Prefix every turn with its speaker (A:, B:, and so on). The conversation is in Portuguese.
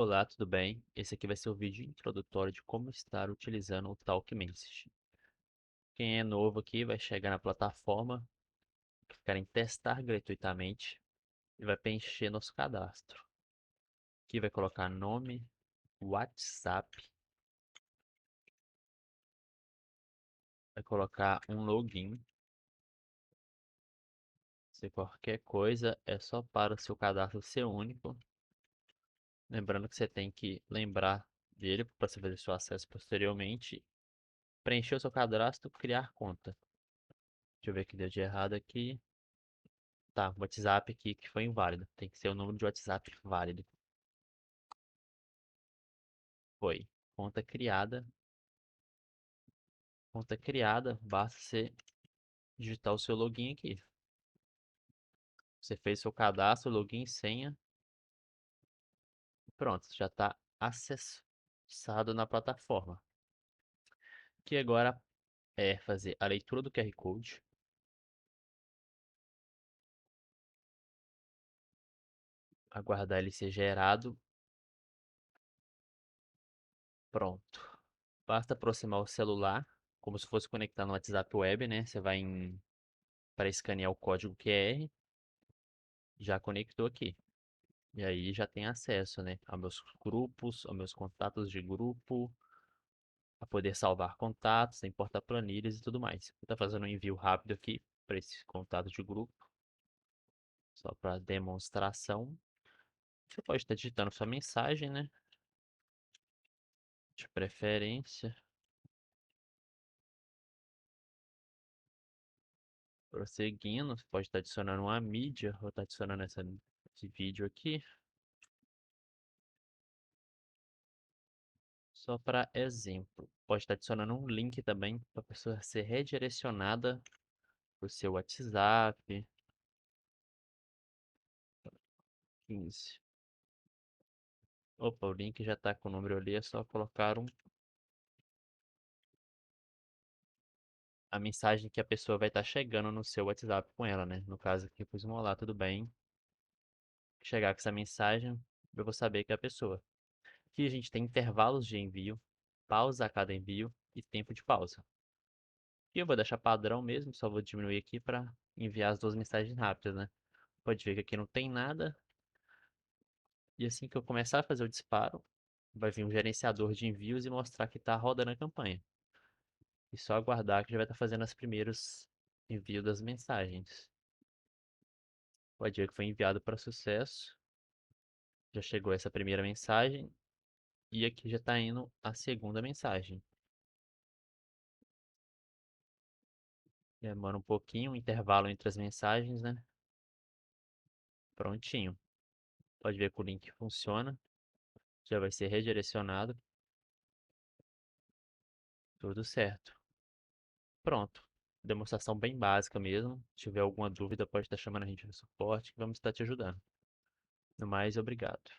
A: Olá, tudo bem? Esse aqui vai ser o vídeo introdutório de como estar utilizando o Talk Message. Quem é novo aqui vai chegar na plataforma, clicar em testar gratuitamente e vai preencher nosso cadastro. Aqui vai colocar nome, WhatsApp, vai colocar um login. Se qualquer coisa, é só para o seu cadastro ser único. Lembrando que você tem que lembrar dele para você fazer seu acesso posteriormente. Preencher o seu cadastro, criar conta. Deixa eu ver o que deu de errado aqui. Tá, o WhatsApp aqui que foi inválido. Tem que ser o número de WhatsApp válido. Foi. Conta criada. Conta criada, basta você digitar o seu login aqui. Você fez seu cadastro, login, senha. Pronto, já está acessado na plataforma. Que agora é fazer a leitura do QR Code. Aguardar ele ser gerado. Pronto. Basta aproximar o celular, como se fosse conectar no WhatsApp Web, né? Você vai para escanear o código QR. Já conectou aqui. E aí já tem acesso, né, aos meus grupos, aos meus contatos de grupo, a poder salvar contatos, importar planilhas e tudo mais. Vou estar fazendo um envio rápido aqui para esse contato de grupo, só para demonstração. Você pode estar digitando sua mensagem, né, de preferência. Prosseguindo, você pode estar adicionando uma mídia, vou estar adicionando esse vídeo aqui, só para exemplo. Pode estar adicionando um link também para a pessoa ser redirecionada para o seu WhatsApp. 15. Opa, o link já está com o número ali, é só colocar a mensagem que a pessoa vai estar chegando no seu WhatsApp com ela, né? No caso aqui, eu pus um olá, tudo bem? Chegar com essa mensagem, eu vou saber que é a pessoa. Aqui a gente tem intervalos de envio, pausa a cada envio e tempo de pausa. E eu vou deixar padrão mesmo, só vou diminuir aqui para enviar as duas mensagens rápidas, né? Pode ver que aqui não tem nada. E assim que eu começar a fazer o disparo, vai vir um gerenciador de envios e mostrar que está rodando a campanha. E só aguardar que já vai estar fazendo os primeiros envios das mensagens. Pode ver que foi enviado para sucesso. Já chegou essa primeira mensagem. E aqui já está indo a segunda mensagem. Demora um pouquinho, um intervalo entre as mensagens, né? Prontinho. Pode ver que o link funciona. Já vai ser redirecionado. Tudo certo. Pronto. Demonstração bem básica mesmo. Se tiver alguma dúvida, pode estar chamando a gente no suporte, que vamos estar te ajudando. No mais, obrigado.